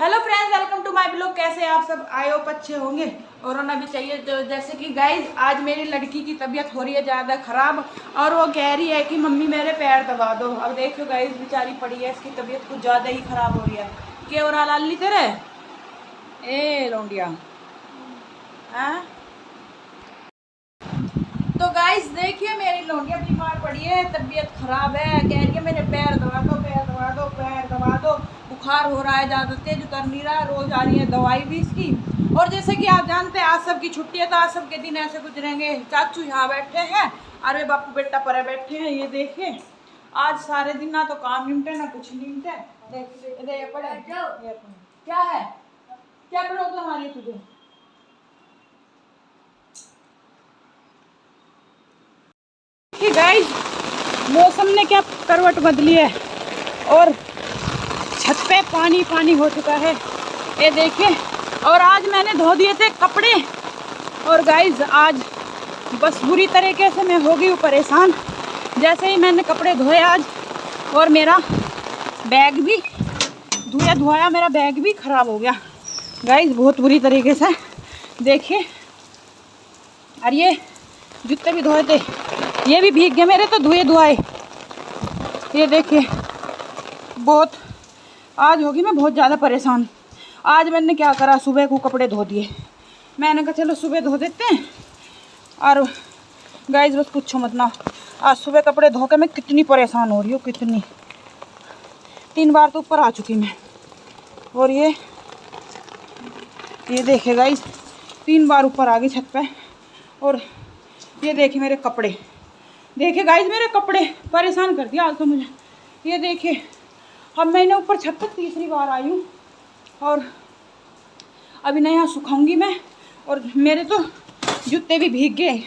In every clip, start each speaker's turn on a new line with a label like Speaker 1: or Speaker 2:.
Speaker 1: Hello friends, welcome to my blog. कैसे आप सब? आए हो अच्छे होंगे और होना भी चाहिए। तो जैसे कि गाइज, आज मेरी लड़की की तबीयत हो रही है ज़्यादा ख़राब और वो कह रही है कि मम्मी मेरे पैर दबा दो। अब देखो गाइज, बेचारी पड़ी है, इसकी तबीयत कुछ ज़्यादा ही ख़राब हो रही है। क्या हो रहा लाली तेरे? ए लौंडिया, हाँ। तो गाइस देखिए, मेरी लौंडिया बीमार पड़ी है, तबीयत खराब है, कह रही है मेरे पैर दबा दो, पैर दबा दो, पैर दबा दो। बुखार हो रहा है, ज़्यादा तेज उतर नहीं रहा, रोज आ रही है दवाई भी इसकी। और जैसे कि आप जानते हैं, आज सबकी छुट्टी है तो आज सबके दिन ऐसे गुजरेंगे। चाचू यहाँ बैठे हैं, अरे बापू बेटा परे बैठे हैं। ये देखिए, आज सारे दिन ना तो काम निपटे ना कुछ निपटे। ये पड़े, क्या है, क्या प्रॉब्लम आ रही है तुझे? गाइस, मौसम ने क्या करवट बदली है और छत पे पानी पानी हो चुका है, ये देखिए। और आज मैंने धो दिए थे कपड़े और गाइस आज बस बुरी तरीके से मैं हो गई हूँ परेशान। जैसे ही मैंने कपड़े धोए आज, और मेरा बैग भी धोया मेरा बैग भी ख़राब हो गया गाइस, बहुत बुरी तरीके से। देखिए, और ये जूते भी धोए थे, ये भी भीग गए मेरे तो धुआए। ये देखिए, बहुत आज होगी मैं बहुत ज़्यादा परेशान। आज मैंने क्या करा, सुबह को कपड़े धो दिए। मैंने कहा चलो सुबह धो देते हैं। और गाइस बस पूछो मत ना, आज सुबह कपड़े धो के मैं कितनी परेशान हो रही हूँ, कितनी। 3 बार तो ऊपर आ चुकी मैं। और ये देखिए गाइस, 3 बार ऊपर आ गई छत पे। और ये देखिए मेरे कपड़े, देखिए गाइस मेरे कपड़े परेशान कर दिया आज तो मुझे। ये देखिए, अब मैंने ऊपर छत पर तीसरी बार आई हूँ और अभी ना यहाँ सुखाऊंगी मैं। और मेरे तो जूते भी भीग गए,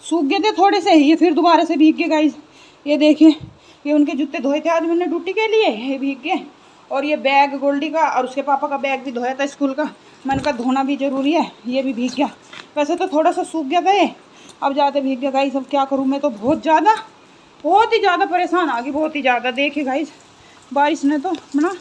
Speaker 1: सूख गए थे थोड़े से, ये फिर दोबारा से भीग गए गाइस। ये देखिए, ये उनके जूते धोए थे आज मैंने ड्यूटी के लिए, ये भीग गए। और ये बैग गोल्डी का और उसके पापा का बैग भी धोया था स्कूल का, मैंने कहा धोना भी ज़रूरी है, ये भी भीग गया। वैसे तो थोड़ा सा सूख गया था ये, अब ज़्यादा भीग गया गाइस। अब क्या करूँ मैं, तो बहुत ही ज़्यादा परेशान आ गई, बहुत ही ज़्यादा। देखिए गाइस, बारिश ने तो बना।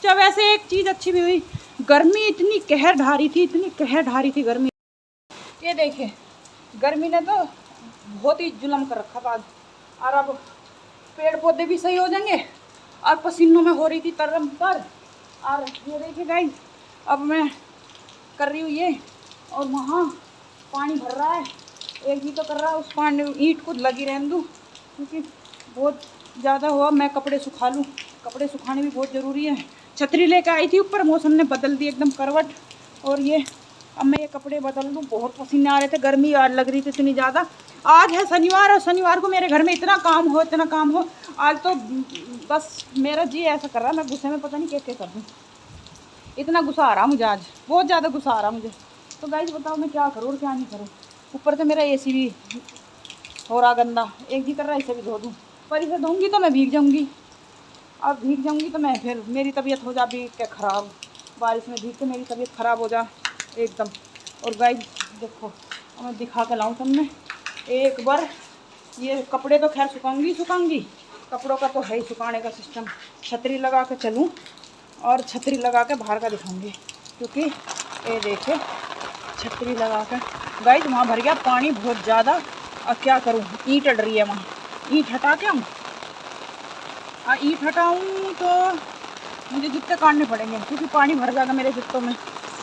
Speaker 1: जब वैसे एक चीज़ अच्छी भी हुई, गर्मी इतनी कहर ढारी थी, इतनी कहर ढारी थी गर्मी। ये देखिए, गर्मी ने तो बहुत ही जुल्म कर रखा था आज। और अब पेड़ पौधे भी सही हो जाएंगे और पसीनों में हो रही थी तरम तर। और ये देखिए गाइस, अब मैं कर रही हूँ ये, और वहाँ पानी भर रहा है, एक भी तो कर रहा है, उस पानी ईंट को लगी रहने दूँ क्योंकि बहुत ज़्यादा हुआ। मैं कपड़े सुखा लूँ, कपड़े सुखाने भी बहुत ज़रूरी है। छतरी लेकर आई थी ऊपर, मौसम ने बदल दी एकदम करवट। और ये अब मैं ये कपड़े बदल दूँ, बहुत पसीने आ रहे थे, गर्मी यार लग रही थी इतनी ज़्यादा। आज है शनिवार और शनिवार को मेरे घर में इतना काम हो, इतना काम हो। आज तो बस मेरा जी ऐसा कर रहा है, मैं गुस्से में पता नहीं कैसे कर दूँ। इतना गुस्सा आ रहा मुझे आज, बहुत ज़्यादा गुस्सा आ रहा मुझे। तो गाइस बताओ मैं क्या करूँ और क्या नहीं करूँ। ऊपर से मेरा एसी भी हो रहा गंदा, एक जी कर रहा है, इसे भी धो दूँ, पर इसे धोऊंगी तो मैं भीग जाऊँगी। अब भीग जाऊँगी तो मैं फिर मेरी तबीयत हो जा भी क्या ख़राब, बारिश में भीग के मेरी तबीयत ख़राब हो जा एकदम। और गाइस देखो, मैं दिखा के लाऊँ तुमने एक बार। ये कपड़े तो खैर सुखाऊंगी, कपड़ों का तो है ही सुखाने का सिस्टम। छतरी लगा के चलूँ और छतरी लगा के बाहर का दिखाऊंगी, क्योंकि ये देखिए छतरी लगा के गाइस वहाँ भर गया पानी बहुत ज़्यादा। और क्या करूँ, ईंट अड़ रही है वहाँ, ईंट हटा के आऊँ। ईंट हटाऊँ तो मुझे जूते काटने पड़ेंगे क्योंकि पानी भर जाएगा मेरे जूतों में,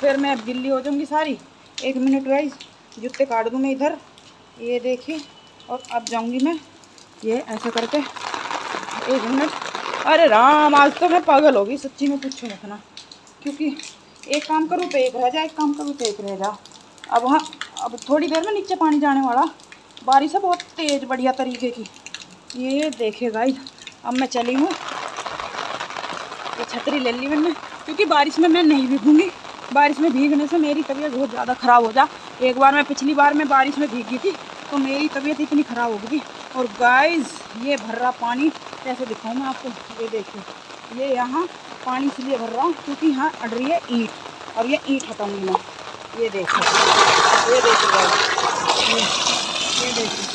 Speaker 1: फिर मैं गिल्ली हो जाऊँगी सारी। 1 मिनट गाइस, जूते काट दूँ मैं इधर, ये देखिए। और अब जाऊँगी मैं ये ऐसा करके, 1 मिनट। अरे राम, आज तो मैं पागल होगी सच्ची में, पूछो मत ना। क्योंकि एक काम करूँ तो एक रह जाए, एक काम करूँ तो एक रह जा। अब वहाँ अब थोड़ी देर में नीचे पानी जाने वाला, बारिश है बहुत तेज़ बढ़िया तरीके की। ये देखिए गाइस, अब मैं चली हूँ, ये छतरी ले ली मैंने क्योंकि बारिश में मैं नहीं भीगूँगी। बारिश में भीगने से मेरी तबीयत बहुत ज़्यादा ख़राब हो जा। एक बार मैं पिछली बार मैं बारिश में भीगी थी तो मेरी तबीयत इतनी ख़राब हो गई। और गाइस ये भर रहा पानी, कैसे दिखाऊँ मैं आपको। ये देखिए, ये यहाँ पानी इसलिए भर रहा हूँ क्योंकि यहाँ अड़ रही है ईंट, और ये ईंट हटाऊँगी मैं। ये देखिए, ये देखिए गाइस, ये देखिए,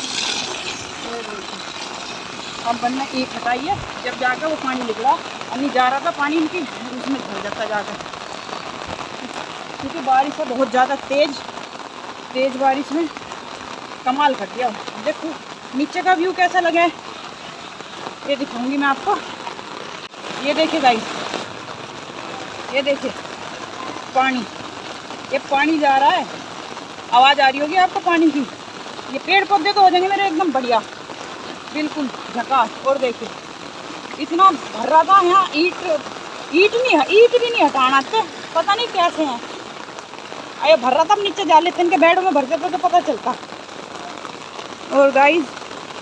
Speaker 1: अब बनना ईंट हटाइए, जब जाकर वो पानी निकला। पानी जा रहा था, पानी इनकी उसमें भर जाता जाकर, क्योंकि बारिश है बहुत ज़्यादा तेज़ बारिश में कमाल कर दिया। देखो नीचे का व्यू कैसा लगा है ये दिखाऊंगी मैं आपको। ये देखिए गाइस, ये देखिए पानी, ये पानी जा रहा है, आवाज़ आ रही होगी आपको पानी की। ये पेड़ पौधे तो हो जाएंगे मेरे एकदम बढ़िया, बिल्कुल झकास। और देखिए इतना भर रहा था यहाँ, ईट भी नहीं हटाना थे, पता नहीं कैसे हैं। अरे भर रहा था, अब नीचे जा लेते, इनके बेडों में भर देते तो पता चलता। और गाइस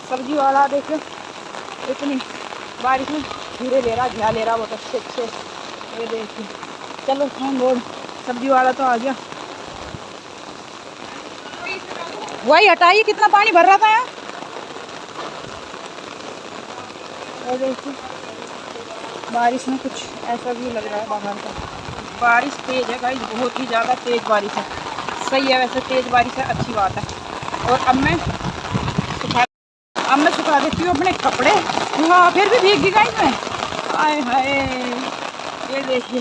Speaker 1: सब्जी वाला देखो इतनी बारिश में धीरे ले रहा, झा ले रहा बहुत अच्छे। ये देखिए, चलो हम रोड सब्जी वाला तो आ गया, वही हटाइए, कितना पानी भर रहा था यहाँ। और देखिए बारिश में कुछ ऐसा भी लग रहा है बाहर का। बारिश तेज़ है गाइस, बहुत ही ज़्यादा तेज़ बारिश है। सही है वैसे, तेज़ बारिश है, अच्छी बात है। और अब मैं सुखा देती हूँ अपने कपड़े। हाँ फिर भी भीग गई गाइस मैं, आए हाय। ये देखिए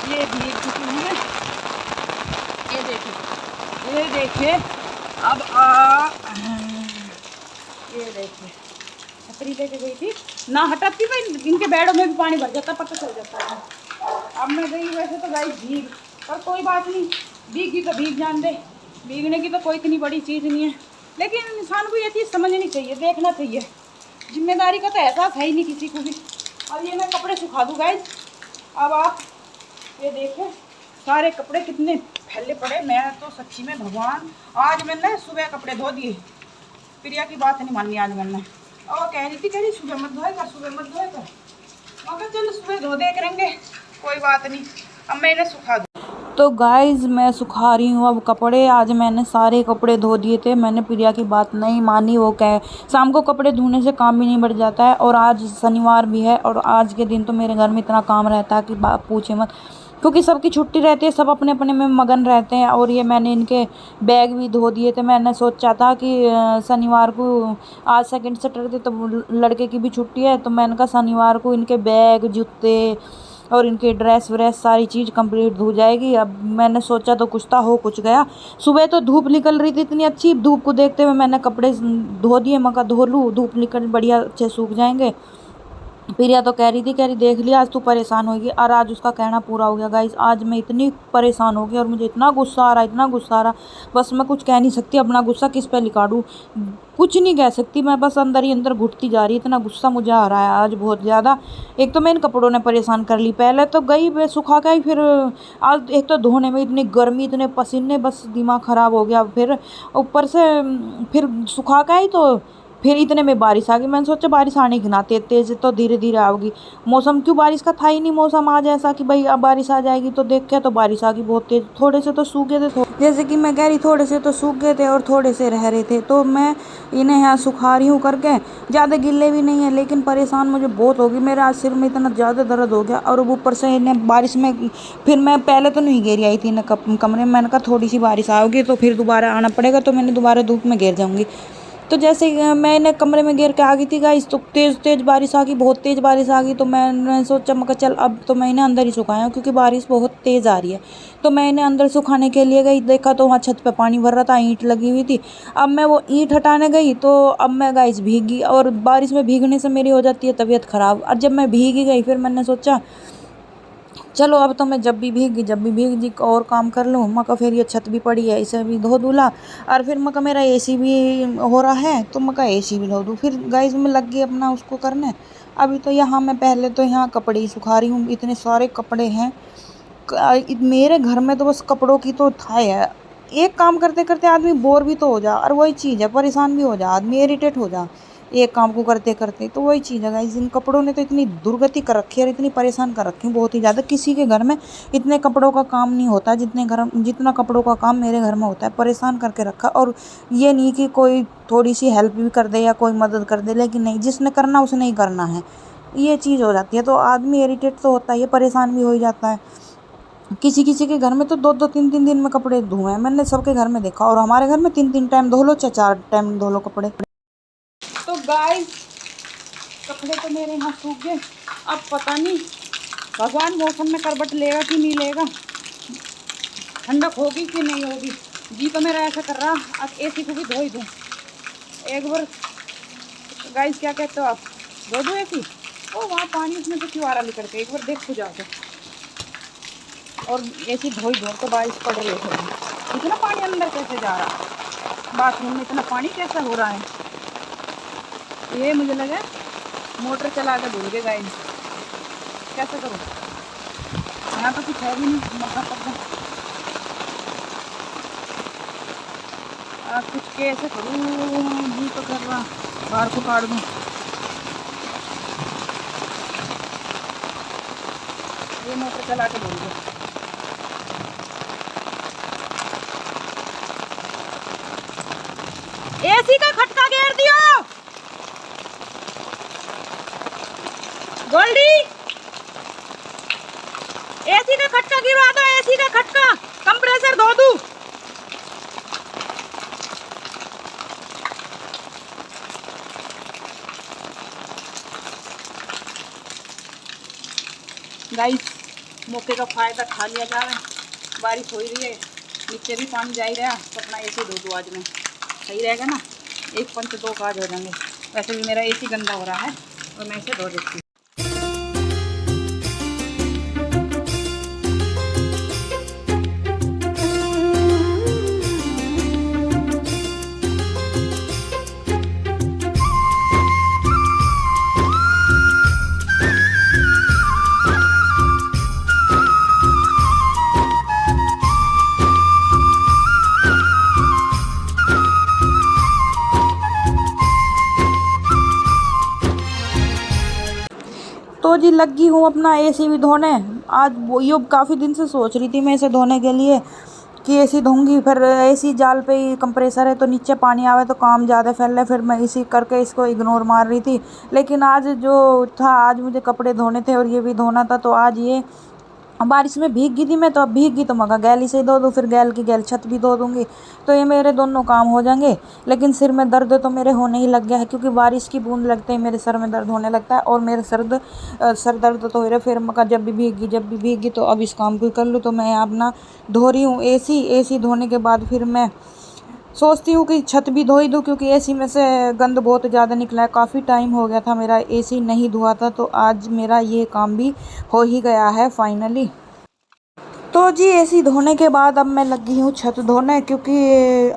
Speaker 1: ये भीग चुकी हूँ मैं। ये देखिए अब ये देखिए छतरी लेके गई थी ना, हटाती मैं इनके बेडों में भी पानी भर जाता, पता चल जाता है। अब मैं गई वैसे तो गाइस भीग, पर कोई बात नहीं, भीगी तो भीग जान दे, भीगने की तो कोई इतनी बड़ी चीज़ नहीं है। लेकिन इंसान को ये चीज़ समझनी चाहिए, देखना चाहिए, जिम्मेदारी का तो एहसास है ही नहीं किसी को भी। अब ये मैं कपड़े सुखा दूँ गाइस। अब आप ये देखें सारे कपड़े कितने फैले पड़े। मैं तो सच्ची में भगवान, आज मैंने सुबह कपड़े धो दिए, प्रिया की बात नहीं माननी आज मैंने। और कह रही थी सुबह मत धोएगा, सुबह मत धोएगा। मगर चलो सुबह धो दे करेंगे, कोई बात नहीं। अब मैं इन्हें सुखा दूँ। तो गाइज़ मैं सुखा रही हूँ अब कपड़े। आज मैंने सारे कपड़े धो दिए थे, मैंने प्रिया की बात नहीं मानी। वो कहे शाम को कपड़े धोने से काम भी नहीं बढ़ जाता है, और आज शनिवार भी है, और आज के दिन तो मेरे घर में इतना काम रहता है कि बात पूछे मत, क्योंकि सबकी छुट्टी रहती है, सब अपने अपने में मगन रहते हैं। और ये मैंने इनके बैग भी धो दिए थे। मैंने सोचा था कि शनिवार को, आज सेकंड सैटरडे तो लड़के की भी छुट्टी है, तो मैंने कहा शनिवार को इनके बैग, जूते और इनके ड्रेस व्रेस सारी चीज़ कंप्लीट धो जाएगी। अब मैंने सोचा तो कुछ था, हो कुछ गया। सुबह तो धूप निकल रही थी इतनी अच्छी, धूप को देखते हुए मैंने कपड़े धो दिए। मैं कहा धो लूँ, धूप निकल बढ़िया अच्छे सूख जाएंगे। प्रिया तो कह रही देख लिया आज तू परेशान होगी, और आज उसका कहना पूरा हो गया गाइस। आज मैं इतनी परेशान हो गई और मुझे इतना गुस्सा आ रहा, बस मैं कुछ कह नहीं सकती। अपना गुस्सा किस पे निकालूं, कुछ नहीं कह सकती मैं, बस अंदर ही अंदर घुटती जा रही, इतना गुस्सा मुझे आ रहा है आज बहुत ज़्यादा। एक तो मैं इन कपड़ों ने परेशान कर ली, पहले तो गई मैं सुखा के, फिर आज एक तो धोने में इतनी गर्मी, इतने पसीने, बस दिमाग ख़राब हो गया। फिर ऊपर से फिर सुखा के आई तो फिर इतने में बारिश आ गई। मैंने सोचा बारिश आने की ना, तेज़ तो धीरे धीरे आओगी। मौसम क्यों बारिश का था ही नहीं मौसम आज ऐसा कि भाई अब बारिश आ जाएगी, तो देख के तो बारिश आ गई बहुत तेज़। थोड़े से तो सूख गए थे, जैसे कि मैं कह रही, थोड़े से तो सूख गए थे और थोड़े से रह रहे थे, तो मैं इन्हें यहाँ सुखा रही हूँ करके। ज़्यादा गिले भी नहीं है, लेकिन परेशान मुझे बहुत होगी। मेरे आज सिर में इतना ज़्यादा दर्द हो गया, और ऊपर से इन्हें बारिश में, फिर मैं पहले तो नहीं गिर आई थी इन्हें कमरे में। मैंने कहा थोड़ी सी बारिश आओगी तो फिर दोबारा आना पड़ेगा, तो मैंने दोबारा धूप में गिर जाऊँगी। तो जैसे मैंने कमरे में गिर के आ गई थी गाइस, तो तेज़ बारिश आ गई, बहुत तेज़ बारिश आ गई। तो मैंने सोचा, मैं चल अब तो मैं इन्हें अंदर ही सुखाया, क्योंकि बारिश बहुत तेज़ आ रही है। तो मैं इन्हें अंदर सुखाने के लिए गई, देखा तो वहाँ छत पे पानी भर रहा था, ईंट लगी हुई थी। अब मैं वो ईंट हटाने गई तो अब मैं गाइस भीगी, और बारिश में भीगने से मेरी हो जाती है तबीयत ख़राब। और जब मैं भीगी गई, फिर मैंने सोचा चलो अब तो मैं जब भी भीग और काम कर लूँ। मका फिर ये छत भी पड़ी है, इसे भी धो दूला, और फिर मका मेरा एसी भी हो रहा है, तो मका एसी भी धो दूँ। फिर गाइस में लग गई अपना उसको करने। अभी तो यहाँ मैं पहले तो यहाँ कपड़े ही सुखा रही हूँ, इतने सारे कपड़े हैं मेरे घर में, तो बस कपड़ों की तो था है। एक काम करते करते आदमी बोर भी तो हो जा, और वही चीज़ है, परेशान भी हो जा आदमी, इरिटेट हो जा एक काम को करते करते। तो वही चीज़ है गाइस, इन कपड़ों ने तो इतनी दुर्गति कर रखी है और इतनी परेशान कर रखी है बहुत ही ज़्यादा। किसी के घर में इतने कपड़ों का काम नहीं होता जितना कपड़ों का काम मेरे घर में होता है, परेशान करके रखा। और ये नहीं कि कोई थोड़ी सी हेल्प भी कर दे या कोई मदद कर दे, लेकिन नहीं, जिसने करना उसने ही करना है, ये चीज़ हो जाती है। तो आदमी इरिटेट तो होता है, परेशान भी हो ही जाता है। किसी किसी के घर में तो 2-2 3-3 दिन में कपड़े धोए हैं, मैंने सबके घर में देखा। और हमारे घर में 3-3 टाइम धो लो, 4 टाइम धो लो कपड़े। तो गाइस कपड़े तो मेरे यहाँ सूख गए। अब पता नहीं भगवान मौसम में करवट लेगा कि नहीं लेगा, ठंडक होगी कि नहीं होगी। जी तो मेरा ऐसा कर रहा अब एसी को भी धो ही दूँ एक बार। गाइस क्या कहते हो आप, धो दूँ एसी? ओ वहाँ पानी उसमें से क्यों आ रहा निकल के, एक बार देख जाके। और एसी धो ही दो तो बारिश पड़ रही है, इतना पानी अंदर कैसे जा रहा है, बाथरूम में इतना पानी कैसा हो रहा है। ये मुझे लगा मोटर चला के भूल गए गाइस, कैसे करूँ? यहाँ तो कुछ है भी नहीं, मौका पड़ कुछ कैसे करूँ, जी तो कर रहा बाहर को काट दूँ। ये मोटर चला के भूल गए। एसी का खटका गिर दियो गोल्डी, एसी का खटका गिरवा दो, एसी का खटका, कंप्रेसर धो दूं। गाइस मौके का फायदा खा लिया जा रहा है, बारिश हो ही रही है, नीचे भी पानी जा ही रहा, तो अपना एसी धो दूँ आज में, सही रहेगा ना, एक पंच दो काज हो जाएंगे। वैसे भी मेरा एसी गंदा हो रहा है और मैं इसे धो देती हूँ। तो जी लगी हूँ अपना एसी भी धोने। आज वो यो काफ़ी दिन से सोच रही थी मैं इसे धोने के लिए कि एसी धोऊंगी, फिर एसी जाल पे ही कंप्रेसर है तो नीचे पानी आवे तो काम ज़्यादा फैले, फिर मैं इसी करके इसको इग्नोर मार रही थी। लेकिन आज जो था, आज मुझे कपड़े धोने थे और ये भी धोना था, तो आज ये बारिश में भीग गई थी मैं, तो अब भीग गई तो मगा गैल ही से धो दूँ, फिर गैल की गैल छत भी धो दूँगी, तो ये मेरे दोनों काम हो जाएंगे। लेकिन सिर में दर्द तो मेरे होने ही लग गया है, क्योंकि बारिश की बूंद लगते ही मेरे सर में दर्द होने लगता है। और मेरे सर दर्द तो हो रहा है, फिर मगा जब भी भीगी तो अब इस काम को कर लूँ। तो मैं अपना धो रही हूँ एसी धोने के बाद फिर मैं सोचती हूँ कि छत भी धो ही दूँ, क्योंकि एसी में से गंद बहुत ज़्यादा निकला है। काफ़ी टाइम हो गया था मेरा एसी नहीं धुआ था, तो आज मेरा ये काम भी हो ही गया है फाइनली। तो जी एसी धोने के बाद अब मैं लगी हूँ छत धोने, क्योंकि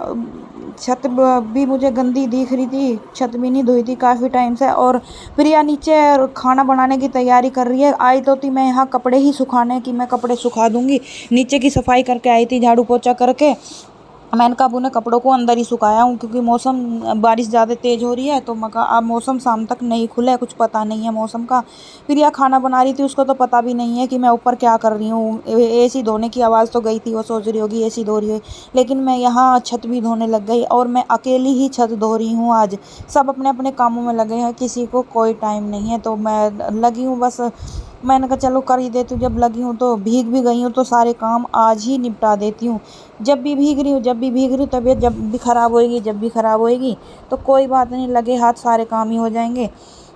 Speaker 1: छत भी मुझे गंदी दिख रही थी, छत भी नहीं धोई थी काफ़ी टाइम से। और प्रिया नीचे खाना बनाने की तैयारी कर रही है। आई तो थी मैं यहाँ कपड़े ही सुखाने की, मैं कपड़े सुखा दूँगी, नीचे की सफाई करके आई थी झाड़ू पोछा करके। मैंने कहा अपने कपड़ों को अंदर ही सुखाया हूँ, क्योंकि मौसम बारिश ज़्यादा तेज़ हो रही है, तो मगर अब मौसम शाम तक नहीं खुला है, कुछ पता नहीं है मौसम का। प्रिया खाना बना रही थी, उसको तो पता भी नहीं है कि मैं ऊपर क्या कर रही हूँ। एसी धोने की आवाज़ तो गई थी, वो सोच रही होगी एसी धो रही है, लेकिन मैं यहाँ छत भी धोने लग गई और मैं अकेली ही छत धो रही हूँ आज। सब अपने अपने कामों में लगे हैं, किसी को कोई टाइम नहीं है, तो मैं लगी हूँ बस। मैंने कहा चलो कर ही देती हूँ, जब लगी हूँ तो भीग भी गई हूँ तो सारे काम आज ही निपटा देती हूँ। जब भी भीग रही हूँ तबीयत जब भी ख़राब होएगी तो कोई बात नहीं, लगे हाथ सारे काम ही हो जाएंगे।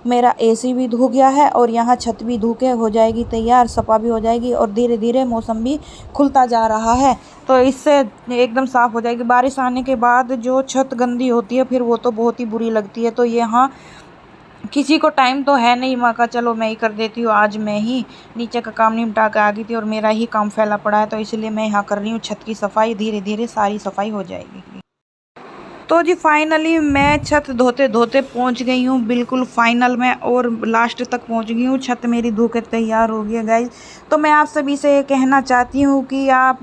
Speaker 1: मेरा एसी भी धो गया है और यहाँ छत भी धो के हो जाएगी तैयार, सफा भी हो जाएगी और धीरे धीरे मौसम भी खुलता जा रहा है, तो इससे एकदम साफ़ हो जाएगी। बारिश आने के बाद जो छत गंदी होती है फिर वो तो बहुत ही बुरी लगती है। तो यहाँ किसी को टाइम तो है नहीं, मैं कहा चलो मैं ही कर देती हूँ। आज मैं ही नीचे का काम निपटा के आ गई थी और मेरा ही काम फैला पड़ा है, तो इसलिए मैं यहाँ कर रही हूँ छत की सफाई। धीरे धीरे सारी सफाई हो जाएगी। तो जी फाइनली मैं छत धोते धोते पहुँच गई हूँ बिल्कुल फाइनल में, और लास्ट तक पहुँच गई हूँ। छत मेरी धो के तैयार हो गई है गाइस। तो मैं आप सभी से कहना चाहती हूँ कि आप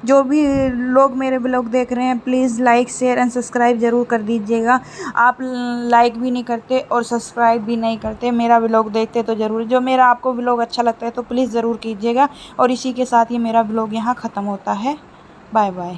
Speaker 1: जो भी लोग मेरे ब्लॉग देख रहे हैं, please like share and subscribe ज़रूर कर दीजिएगा। आप लाइक भी नहीं करते और सब्सक्राइब भी नहीं करते, मेरा ब्लॉग देखते तो ज़रूर। जो मेरा आपको ब्लॉग अच्छा लगता है तो प्लीज़ ज़रूर कीजिएगा। और इसी के साथ ये मेरा ब्लॉग यहाँ ख़त्म होता है। Bye bye.